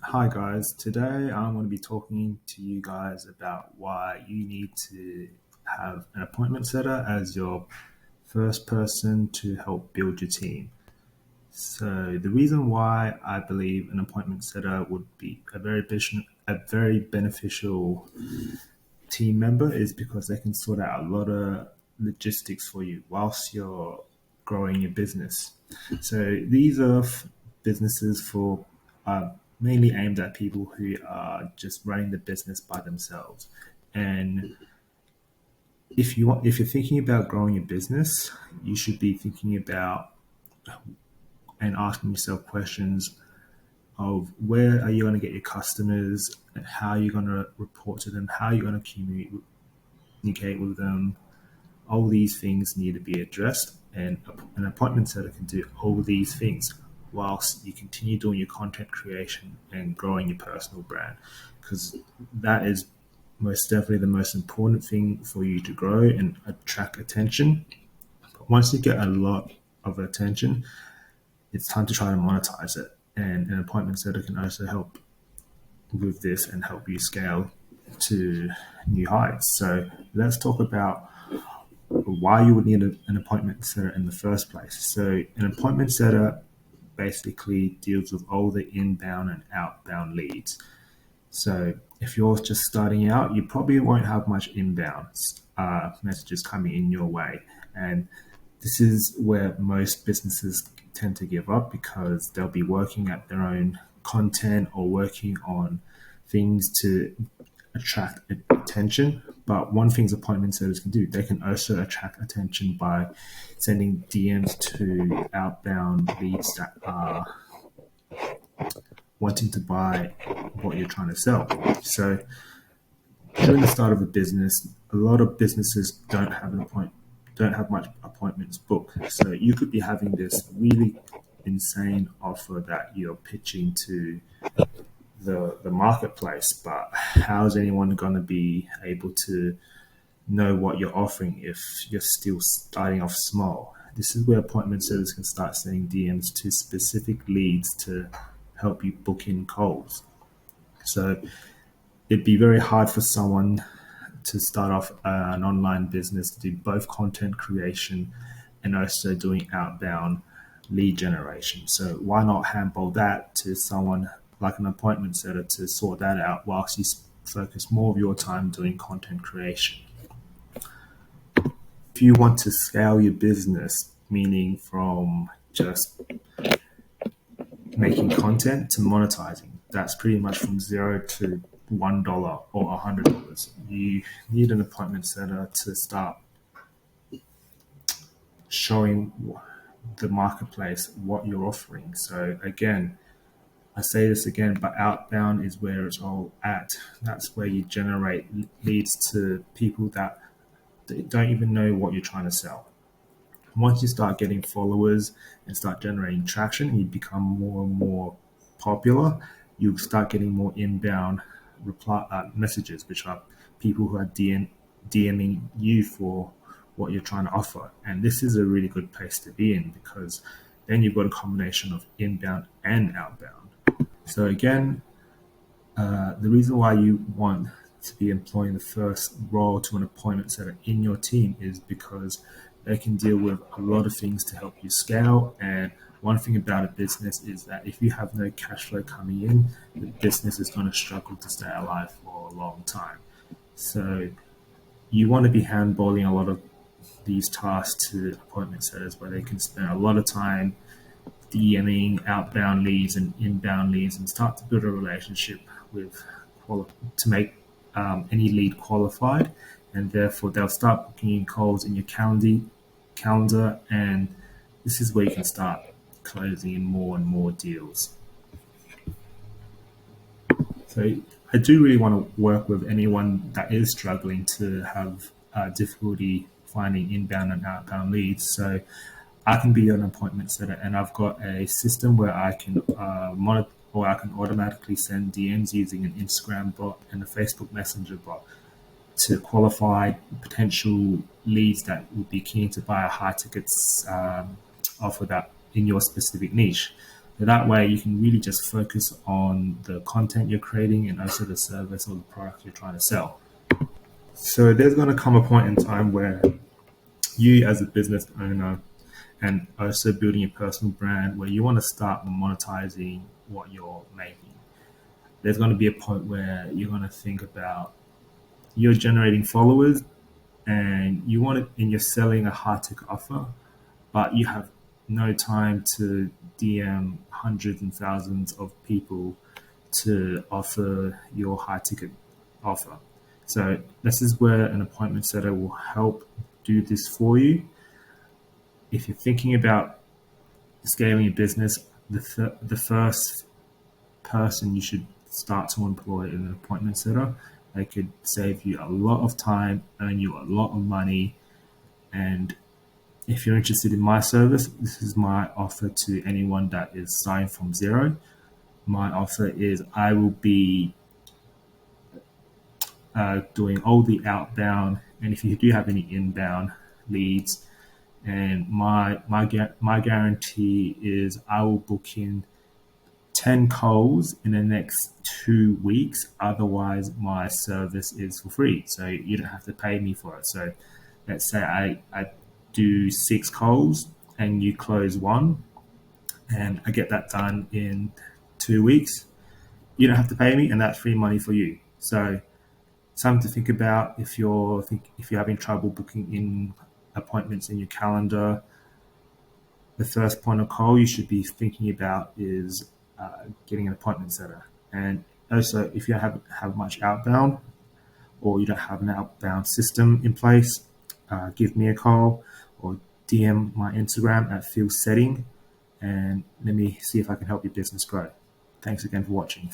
Hi guys, today I'm going to be talking to you guys about why you need to have an appointment setter as your first person to help build your team. So the reason why I believe an appointment setter would be a very beneficial team member is because they can sort out a lot of logistics for you whilst you're growing your business. So these are businesses for mainly aimed at people who are just running the business by themselves. And if you're thinking about growing your business, you should be thinking about and asking yourself questions of where are you going to get your customers, and how are you going to report to them, how are you going to communicate with them. All these things need to be addressed, and an appointment setter can do all these things whilst you continue doing your content creation and growing your personal brand, because that is most definitely the most important thing for you to grow and attract attention. But once you get a lot of attention, it's time to try to monetize it, and an appointment setter can also help with this and help you scale to new heights. So let's talk about why you would need an appointment setter in the first place. So, an appointment setter basically deals with all the inbound and outbound leads. So, if you're just starting out, you probably won't have much inbound messages coming in your way. And this is where most businesses tend to give up because they'll be working at their own content or working on things to attract attention. But one thing appointment setters can do, they can also attract attention by sending DMs to outbound leads that are wanting to buy what you're trying to sell. So during the start of a business, a lot of businesses don't have much appointments booked. So you could be having this really insane offer that you're pitching to the marketplace, but how's anyone going to be able to know what you're offering if you're still starting off small? This is where appointment setters can start sending DMs to specific leads to help you book in calls. So it'd be very hard for someone to start off an online business to do both content creation and also doing outbound lead generation. So why not handball that to someone like an appointment setter to sort that out whilst you focus more of your time doing content creation? If you want to scale your business, meaning from just making content to monetizing, that's pretty much from zero to $1 or $100. You need an appointment setter to start showing the marketplace what you're offering. So again, I say this again, but outbound is where it's all at. That's where you generate leads to people that don't even know what you're trying to sell. Once you start getting followers and start generating traction, and you become more and more popular, you start getting more inbound reply messages, which are people who are DMing you for what you're trying to offer. And this is a really good place to be in because then you've got a combination of inbound and outbound. So again, the reason why you want to be employing the first role to an appointment setter in your team is because they can deal with a lot of things to help you scale. And one thing about a business is that if you have no cash flow coming in, the business is going to struggle to stay alive for a long time. So you want to be handballing a lot of these tasks to appointment setters where they can spend a lot of time DMing outbound leads and inbound leads and start to build a relationship with to make any lead qualified, and therefore they'll start booking in calls in your calendar, and this is where you can start closing in more and more deals. So I do really want to work with anyone that is struggling to have difficulty finding inbound and outbound leads. So I can be an appointment setter, and I've got a system where I can monitor or I can automatically send DMs using an Instagram bot and a Facebook Messenger bot to qualify potential leads that would be keen to buy a high tickets offer that in your specific niche. That way, you can really just focus on the content you're creating and also the service or the product you're trying to sell. So there's going to come a point in time where you, as a business owner, and also building a personal brand, where you want to start monetizing what you're making. There's going to be a point where you're going to think about you're generating followers and you want it, and you're selling a high ticket offer, but you have no time to DM hundreds and thousands of people to offer your high ticket offer. So this is where an appointment setter will help do this for you. If you're thinking about scaling a business, the first person you should start to employ is an appointment setter. They could save you a lot of time, earn you a lot of money, and if you're interested in my service, this is my offer to anyone that is starting from zero. My offer is I will be doing all the outbound, and if you do have any inbound leads, and my guarantee is I will book in 10 calls in the next 2 weeks. Otherwise, my service is for free, so you don't have to pay me for it. So let's say I do 6 calls and you close one, and I get that done in 2 weeks. You don't have to pay me, and that's free money for you. So something to think about if you're having trouble booking in appointments in your calendar. The first point of call you should be thinking about is getting an appointment setter. And also, if you don't have much outbound or you don't have an outbound system in place, give me a call or DM my Instagram at Phil Setting, and let me see if I can help your business grow. Thanks again for watching.